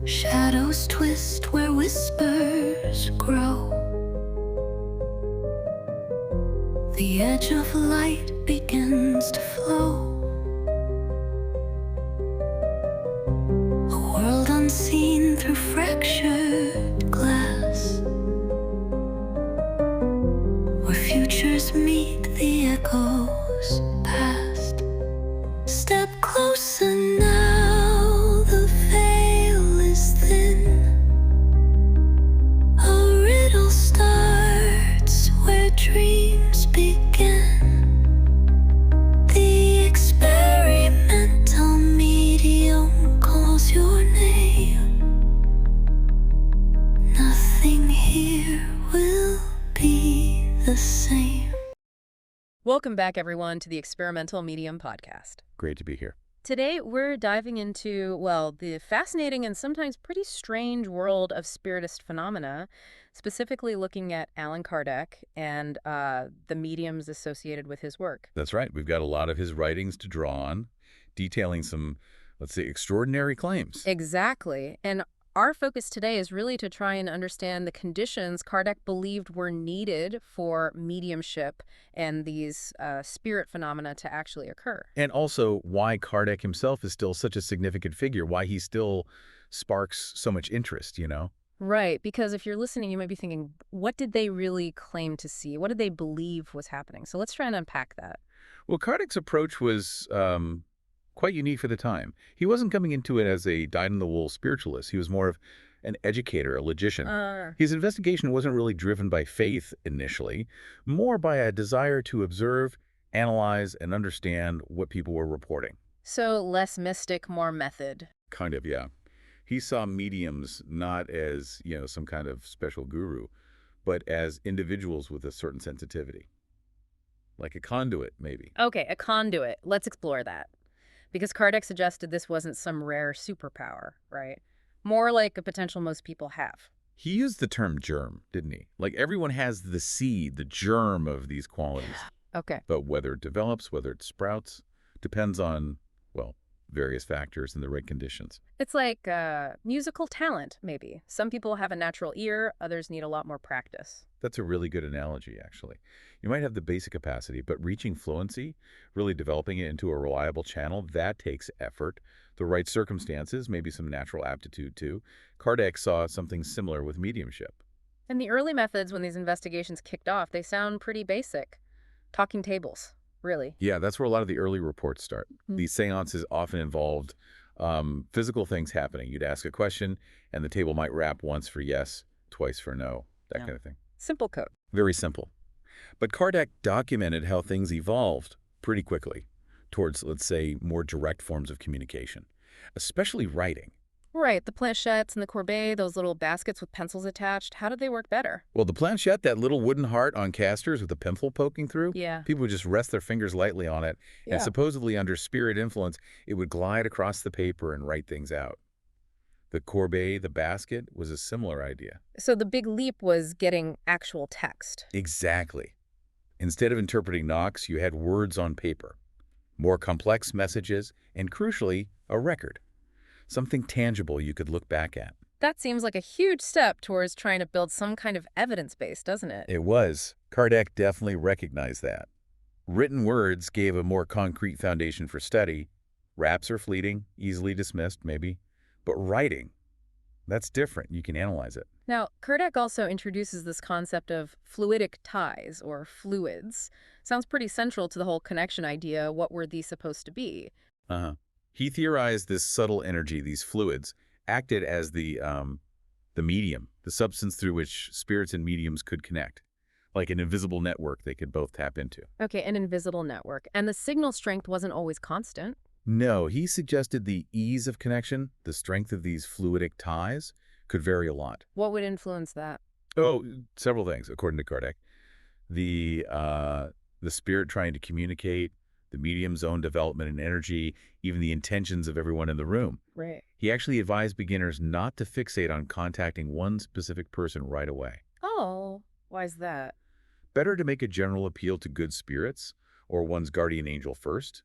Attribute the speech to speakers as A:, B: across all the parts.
A: Shadows twist where whispers grow. The edge of light begins to flow. A world unseen through fractured glass, where futures meet the echoes past. Step closer now, the veil is thin. A riddle starts where dreams begin. The experimental medium calls your name. Nothing here will be the same.
B: Welcome back, everyone, to the Experimental Medium podcast.
C: Great to be here.
B: Today, we're diving into, well, the fascinating and sometimes pretty strange world of Spiritist phenomena, specifically looking at Allan Kardec and the mediums associated with his work.
C: That's right. We've got a lot of his writings to draw on, detailing some, let's say, extraordinary claims.
B: Exactly. And our focus today is really to try and understand the conditions Kardec believed were needed for mediumship and these spirit phenomena to actually occur.
C: And also why Kardec himself is still such a significant figure, why he still sparks so much interest, you know?
B: Right, because if you're listening, you might be thinking, what did they really claim to see? What did they believe was happening? So let's try and unpack that.
C: Well, Kardec's approach was quite unique for the time. He wasn't coming into it as a dyed-in-the-wool spiritualist. He was more of an educator, a logician. His investigation wasn't really driven by faith initially, more by a desire to observe, analyze, and understand what people were reporting.
B: So less mystic, more method.
C: Kind of, yeah. He saw mediums not as, some kind of special guru, but as individuals with a certain sensitivity. Like a conduit, maybe.
B: Okay, a conduit. Let's explore that. Because Kardec suggested this wasn't some rare superpower, right? More like a potential most people have.
C: He used the term germ, didn't he? Like everyone has the seed, the germ of these qualities.
B: Okay.
C: But whether it develops, whether it sprouts, depends on, various factors and the right conditions.
B: It's like musical talent, maybe. Some people have a natural ear, others need a lot more practice.
C: That's a really good analogy, actually. You might have the basic capacity, but reaching fluency, really developing it into a reliable channel, that takes effort. The right circumstances, maybe some natural aptitude too. Kardec saw something similar with mediumship.
B: And the early methods when these investigations kicked off, they sound pretty basic. Talking tables, really.
C: Yeah, that's where a lot of the early reports start. These seances often involved physical things happening. You'd ask a question, and the table might rap once for yes, twice for no, that kind of thing.
B: Simple code.
C: Very simple. But Kardec documented how things evolved pretty quickly towards, let's say, more direct forms of communication, especially writing.
B: Right, the planchettes and the courbet, those little baskets with pencils attached, how did they work better?
C: Well, the planchette, that little wooden heart on casters with a pencil poking through,
B: Yeah.
C: people would just rest their fingers lightly on it, and supposedly under spirit influence, it would glide across the paper and write things out. The courbet, the basket, was a similar idea.
B: So the big leap was getting actual text.
C: Exactly. Instead of interpreting knocks, you had words on paper, more complex messages, and crucially, a record. Something tangible you could look back at.
B: That seems like a huge step towards trying to build some kind of evidence base, doesn't it?
C: It was. Kardec definitely recognized that. Written words gave a more concrete foundation for study. Raps are fleeting, easily dismissed, maybe. But writing, that's different. You can analyze it.
B: Now, Kardec also introduces this concept of fluidic ties, or fluids. Sounds pretty central to the whole connection idea. What were these supposed to be?
C: He theorized this subtle energy, these fluids, acted as the medium, the substance through which spirits and mediums could connect, like an invisible network they could both tap into.
B: Okay, an invisible network. And the signal strength wasn't always constant.
C: No, he suggested the ease of connection, the strength of these fluidic ties, could vary a lot.
B: What would influence that?
C: Oh, several things, according to Kardec. The spirit trying to communicate, the medium's own development and energy, even the intentions of everyone in the room.
B: Right.
C: He actually advised beginners not to fixate on contacting one specific person right away.
B: Oh, why is that?
C: Better to make a general appeal to good spirits or one's guardian angel first.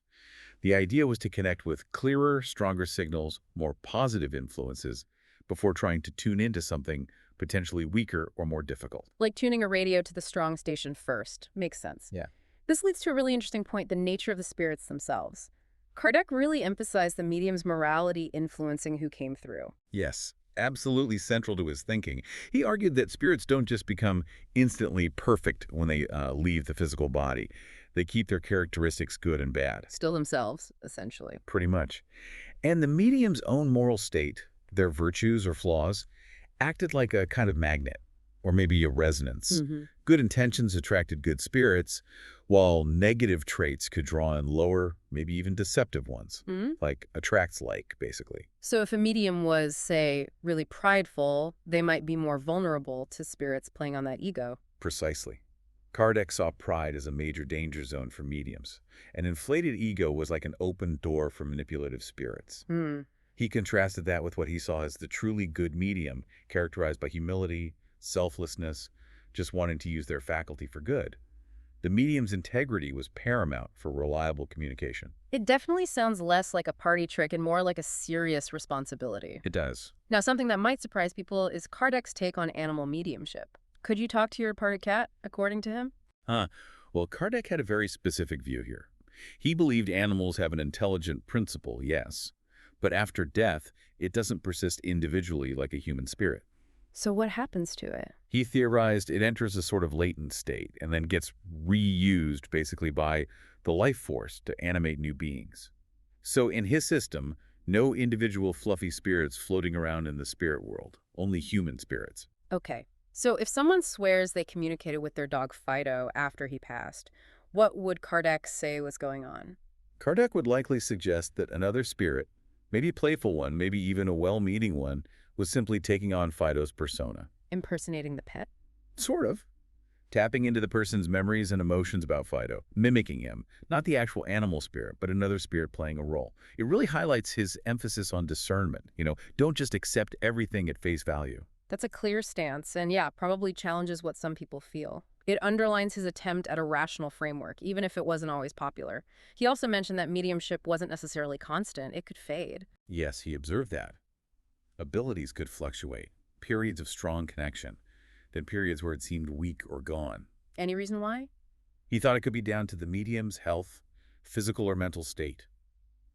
C: The idea was to connect with clearer, stronger signals, more positive influences, before trying to tune into something potentially weaker or more difficult.
B: Like tuning a radio to the strong station first. Makes sense.
C: Yeah.
B: This leads to a really interesting point, the nature of the spirits themselves. Kardec really emphasized the medium's morality influencing who came through.
C: Yes, absolutely central to his thinking. He argued that spirits don't just become instantly perfect when they leave the physical body. They keep their characteristics good and bad.
B: Still themselves, essentially.
C: Pretty much. And the medium's own moral state, their virtues or flaws, acted like a kind of magnet, or maybe a resonance. Good intentions attracted good spirits, while negative traits could draw in lower, maybe even deceptive ones, like attracts like, basically.
B: So if a medium was, say, really prideful, they might be more vulnerable to spirits playing on that ego.
C: Precisely. Kardec saw pride as a major danger zone for mediums. An inflated ego was like an open door for manipulative spirits. He contrasted that with what he saw as the truly good medium, characterized by humility, selflessness, just wanting to use their faculty for good. The medium's integrity was paramount for reliable communication.
B: It definitely sounds less like a party trick and more like a serious responsibility.
C: It does.
B: Now, something that might surprise people is Kardec's take on animal mediumship. Could you talk to your party cat, according to him?
C: Well, Kardec had a very specific view here. He believed animals have an intelligent principle, yes, but after death, it doesn't persist individually like a human spirit.
B: So what happens to it?
C: He theorized it enters a sort of latent state and then gets reused basically by the life force to animate new beings. So in his system, no individual fluffy spirits floating around in the spirit world, only human spirits.
B: Okay. So if someone swears they communicated with their dog Fido after he passed, what would Kardec say was going on?
C: Kardec would likely suggest that another spirit, maybe a playful one, maybe even a well-meaning one, was simply taking on Fido's persona.
B: Impersonating the pet?
C: Sort of. Tapping into the person's memories and emotions about Fido, mimicking him, not the actual animal spirit, but another spirit playing a role. It really highlights his emphasis on discernment. Don't just accept everything at face value.
B: That's a clear stance, and yeah, probably challenges what some people feel. It underlines his attempt at a rational framework, even if it wasn't always popular. He also mentioned that mediumship wasn't necessarily constant. It could fade.
C: Yes, he observed that. Abilities could fluctuate, periods of strong connection, then periods where it seemed weak or gone.
B: Any reason why?
C: He thought it could be down to the medium's health, physical or mental state,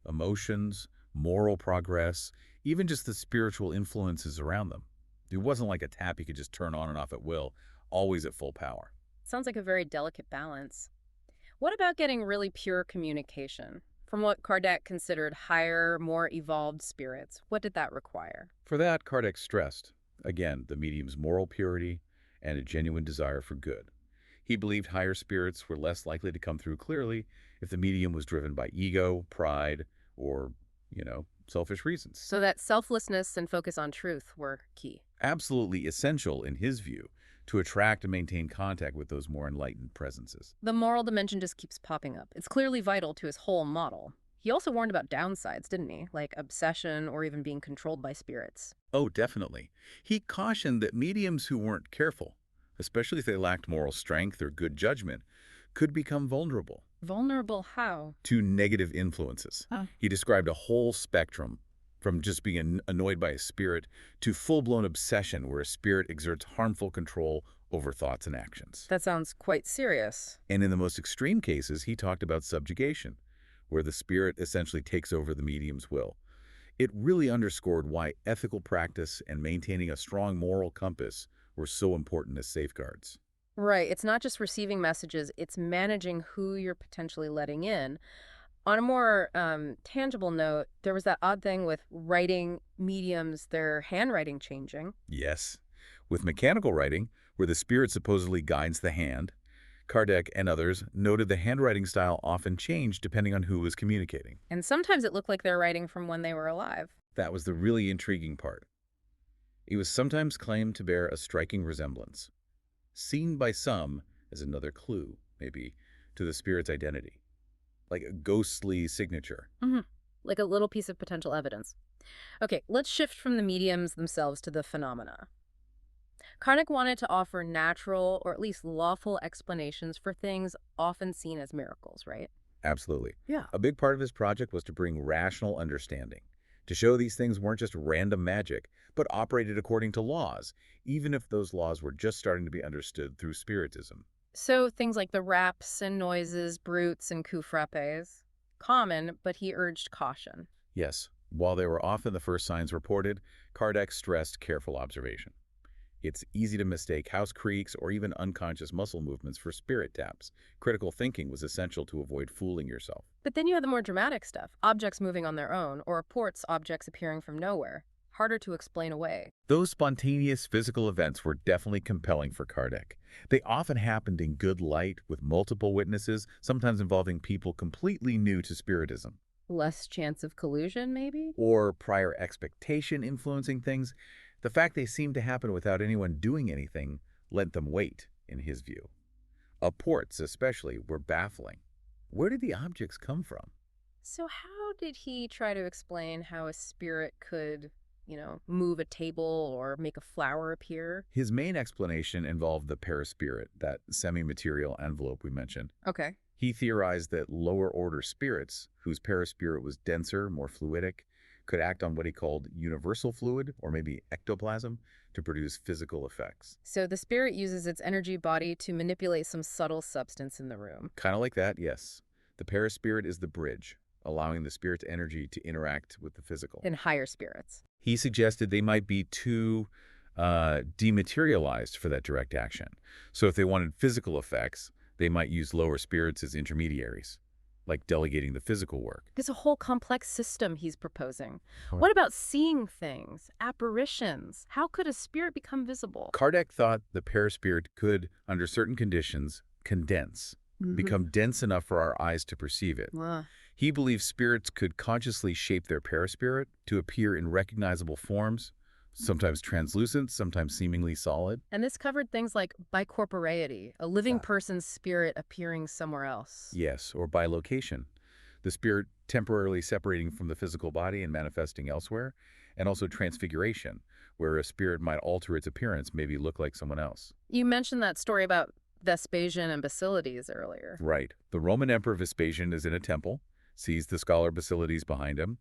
C: emotions, moral progress, even just the spiritual influences around them. It wasn't like a tap you could just turn on and off at will, always at full power.
B: Sounds like a very delicate balance. What about getting really pure communication? From what Kardec considered higher, more evolved spirits, what did that require?
C: For that, Kardec stressed, again, the medium's moral purity and a genuine desire for good. He believed higher spirits were less likely to come through clearly if the medium was driven by ego, pride, or, selfish reasons.
B: So that selflessness and focus on truth were key.
C: Absolutely essential, in his view, to attract and maintain contact with those more enlightened presences.
B: The moral dimension just keeps popping up. It's clearly vital to his whole model. He also warned about downsides, didn't he? Like obsession or even being controlled by spirits.
C: Oh, definitely. He cautioned that mediums who weren't careful, especially if they lacked moral strength or good judgment, could become vulnerable.
B: Vulnerable how?
C: To negative influences. He described a whole spectrum, from just being annoyed by a spirit to full-blown obsession where a spirit exerts harmful control over thoughts and actions.
B: That sounds quite serious.
C: And in the most extreme cases, he talked about subjugation, where the spirit essentially takes over the medium's will. It really underscored why ethical practice and maintaining a strong moral compass were so important as safeguards.
B: Right. It's not just receiving messages, it's managing who you're potentially letting in. On a more tangible note, there was that odd thing with writing mediums, their handwriting changing.
C: Yes. With mechanical writing, where the spirit supposedly guides the hand, Kardec and others noted the handwriting style often changed depending on who was communicating.
B: And sometimes it looked like they're writing from when they were alive.
C: That was the really intriguing part. It was sometimes claimed to bear a striking resemblance, seen by some as another clue, maybe, to the spirit's identity. Like a ghostly signature.
B: Like a little piece of potential evidence. Okay, let's shift from the mediums themselves to the phenomena. Kardec wanted to offer natural, or at least lawful, explanations for things often seen as miracles, right?
C: Absolutely.
B: Yeah.
C: A big part of his project was to bring rational understanding to show these things weren't just random magic, but operated according to laws, even if those laws were just starting to be understood through Spiritism.
B: So things like the raps and noises, brutes and coup frappes, common, but he urged caution.
C: Yes, while they were often the first signs reported, Kardec stressed careful observation. It's easy to mistake house creaks or even unconscious muscle movements for spirit taps. Critical thinking was essential to avoid fooling yourself.
B: But then you had the more dramatic stuff, objects moving on their own, or reports objects appearing from nowhere. Harder to explain away.
C: Those spontaneous physical events were definitely compelling for Kardec. They often happened in good light with multiple witnesses, sometimes involving people completely new to Spiritism.
B: Less chance of collusion, maybe?
C: Or prior expectation influencing things. The fact they seemed to happen without anyone doing anything lent them weight, in his view. Apports, especially, were baffling. Where did the objects come from?
B: So how did he try to explain how a spirit could, move a table or make a flower appear?
C: His main explanation involved the paraspirit, that semi-material envelope we mentioned.
B: Okay.
C: He theorized that lower-order spirits, whose paraspirit was denser, more fluidic, could act on what he called universal fluid, or maybe ectoplasm, to produce physical effects.
B: So the spirit uses its energy body to manipulate some subtle substance in the room.
C: Kind of like that, yes. The paraspirit is the bridge, allowing the spirit's energy to interact with the physical.
B: In higher spirits.
C: He suggested they might be too dematerialized for that direct action. So if they wanted physical effects, they might use lower spirits as intermediaries, like delegating the physical work.
B: There's a whole complex system he's proposing.
C: Right.
B: What about seeing things, apparitions? How could a spirit become visible?
C: Kardec thought the paraspirit could, under certain conditions, condense, become dense enough for our eyes to perceive it. He believed spirits could consciously shape their paraspirit to appear in recognizable forms, sometimes translucent, sometimes seemingly solid.
B: And this covered things like bicorporeity, a living person's spirit appearing somewhere else.
C: Yes, or bilocation, the spirit temporarily separating from the physical body and manifesting elsewhere, and also transfiguration, where a spirit might alter its appearance, maybe look like someone else.
B: You mentioned that story about Vespasian and Basilides earlier.
C: Right. The Roman Emperor Vespasian is in a temple, sees the scholar Basilides behind him,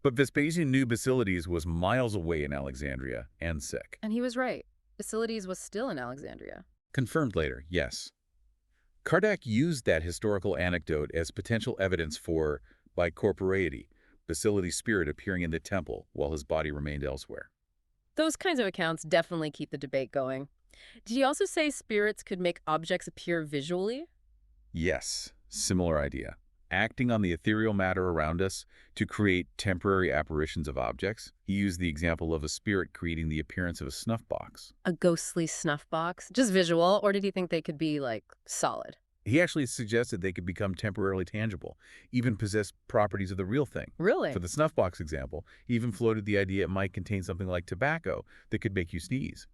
C: but Vespasian knew Basilides was miles away in Alexandria and sick.
B: And he was right. Basilides was still in Alexandria.
C: Confirmed later, yes. Kardec used that historical anecdote as potential evidence for bicorporeity, Basilides' spirit appearing in the temple while his body remained elsewhere.
B: Those kinds of accounts definitely keep the debate going. Did he also say spirits could make objects appear visually?
C: Yes, similar idea. Acting on the ethereal matter around us to create temporary apparitions of objects. He used the example of a spirit creating the appearance of a snuff box.
B: A ghostly snuff box? Just visual? Or did he think they could be, solid?
C: He actually suggested they could become temporarily tangible, even possess properties of the real thing.
B: Really?
C: For the snuff box example, he even floated the idea it might contain something like tobacco that could make you sneeze,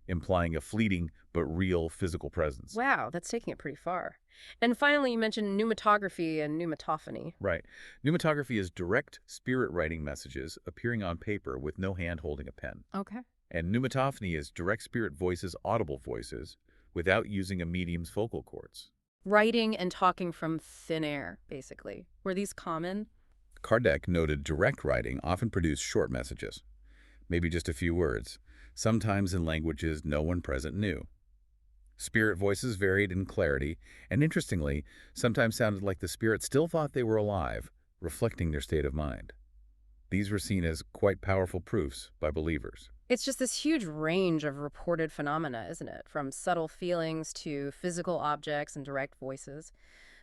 C: implying a fleeting but real physical presence.
B: Wow, that's taking it pretty far. And finally, you mentioned pneumatography and pneumatophony.
C: Right. Pneumatography is direct spirit writing messages appearing on paper with no hand holding a pen.
B: Okay.
C: And pneumatophony is direct spirit voices, audible voices, without using a medium's vocal cords.
B: Writing and talking from thin air, basically. Were these common?
C: Kardec noted direct writing often produced short messages, maybe just a few words, sometimes in languages no one present knew. Spirit voices varied in clarity, and interestingly, sometimes sounded like the spirit still thought they were alive, reflecting their state of mind. These were seen as quite powerful proofs by believers.
B: It's just this huge range of reported phenomena, isn't it? From subtle feelings to physical objects and direct voices.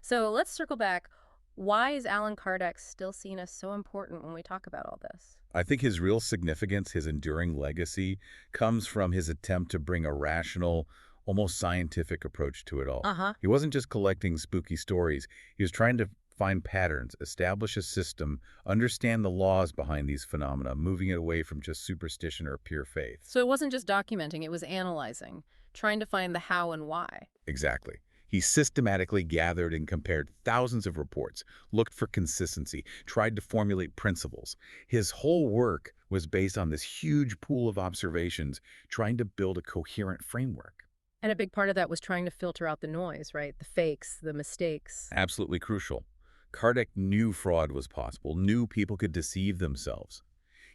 B: So let's circle back. Why is Allan Kardec still seen as so important when we talk about all this?
C: I think his real significance, his enduring legacy, comes from his attempt to bring a rational, almost scientific approach to it all. He wasn't just collecting spooky stories. He was trying to find patterns, establish a system, understand the laws behind these phenomena, moving it away from just superstition or pure faith.
B: So it wasn't just documenting, it was analyzing, trying to find the how and why.
C: Exactly. He systematically gathered and compared thousands of reports, looked for consistency, tried to formulate principles. His whole work was based on this huge pool of observations, trying to build a coherent framework.
B: And a big part of that was trying to filter out the noise, right? The fakes, the mistakes.
C: Absolutely crucial. Kardec knew fraud was possible, knew people could deceive themselves.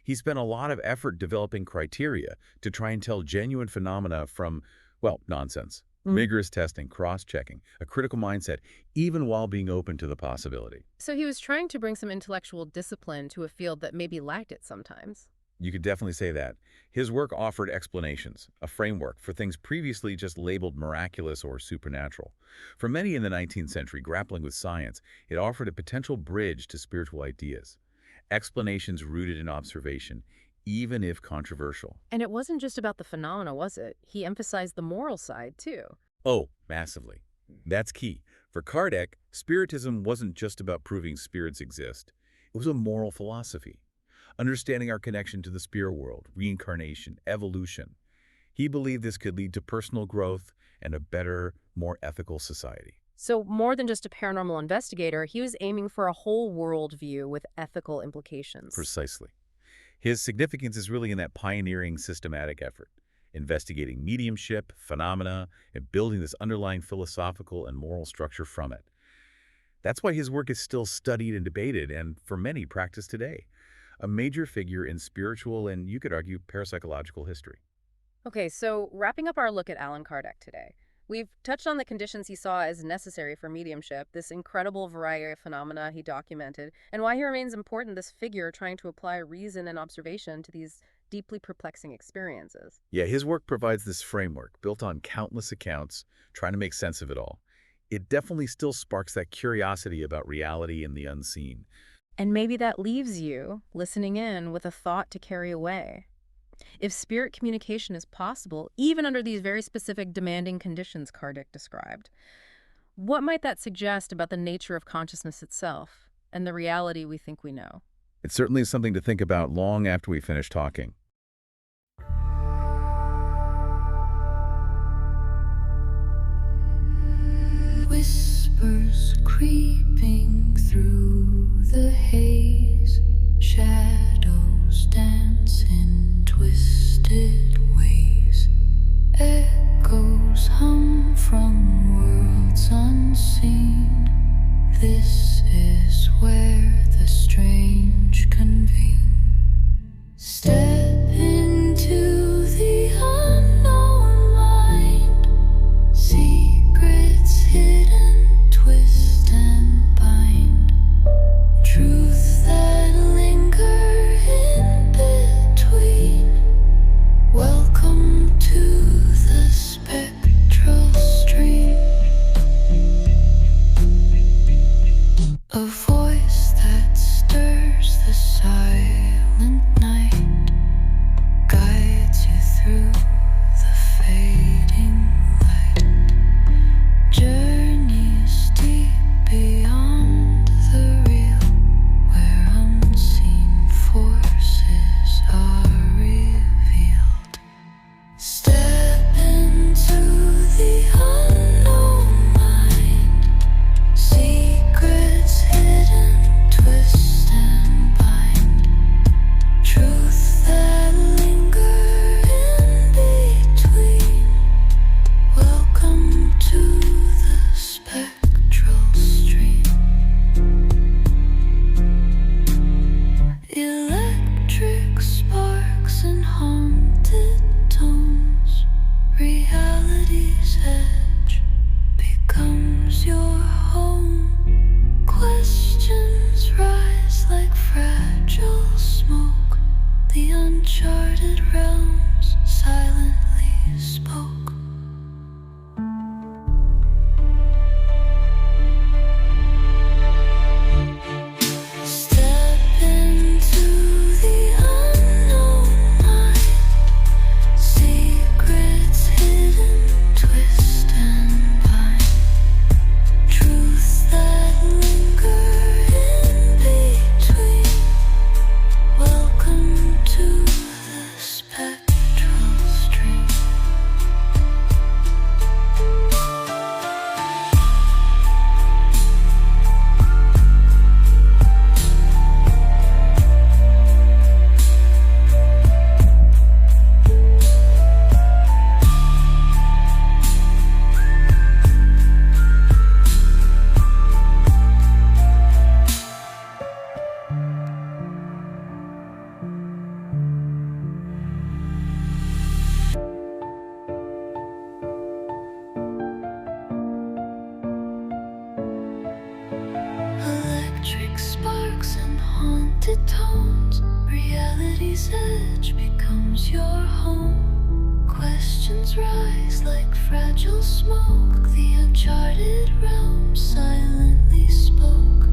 C: He spent a lot of effort developing criteria to try and tell genuine phenomena from, well, nonsense. Rigorous testing, cross-checking, a critical mindset, even while being open to the possibility.
B: So he was trying to bring some intellectual discipline to a field that maybe lacked it sometimes.
C: You could definitely say that. His work offered explanations, a framework for things previously just labeled miraculous or supernatural. For many in the 19th century grappling with science, it offered a potential bridge to spiritual ideas. Explanations rooted in observation, even if controversial.
B: And it wasn't just about the phenomena, was it? He emphasized the moral side, too.
C: Oh, massively. That's key. For Kardec, Spiritism wasn't just about proving spirits exist. It was a moral philosophy. Understanding our connection to the spirit world, reincarnation, evolution. He believed this could lead to personal growth and a better, more ethical society.
B: So more than just a paranormal investigator, he was aiming for a whole world view with ethical implications.
C: Precisely. His significance is really in that pioneering systematic effort, investigating mediumship, phenomena, and building this underlying philosophical and moral structure from it. That's why his work is still studied and debated, and for many practiced today. A major figure in spiritual and, you could argue, parapsychological history.
B: Okay, so wrapping up our look at Allan Kardec today, we've touched on the conditions he saw as necessary for mediumship, this incredible variety of phenomena he documented, and why he remains important, this figure trying to apply reason and observation to these deeply perplexing experiences.
C: Yeah, his work provides this framework, built on countless accounts, trying to make sense of it all. It definitely still sparks that curiosity about reality and the unseen.
B: And maybe that leaves you, listening in, with a thought to carry away. If spirit communication is possible, even under these very specific demanding conditions Kardec described, what might that suggest about the nature of consciousness itself and the reality we think we know?
C: It certainly is something to think about long after we finish talking.
A: Whispers creeping through the haze, shadows dance in twisted ways, echoes hum from worlds unseen. This is where the strange convene. Step into the unknown mind, secrets hidden, twist and bind. Truth haunted tones, reality's edge becomes your home. Questions rise like fragile smoke, the uncharted realm silently spoke.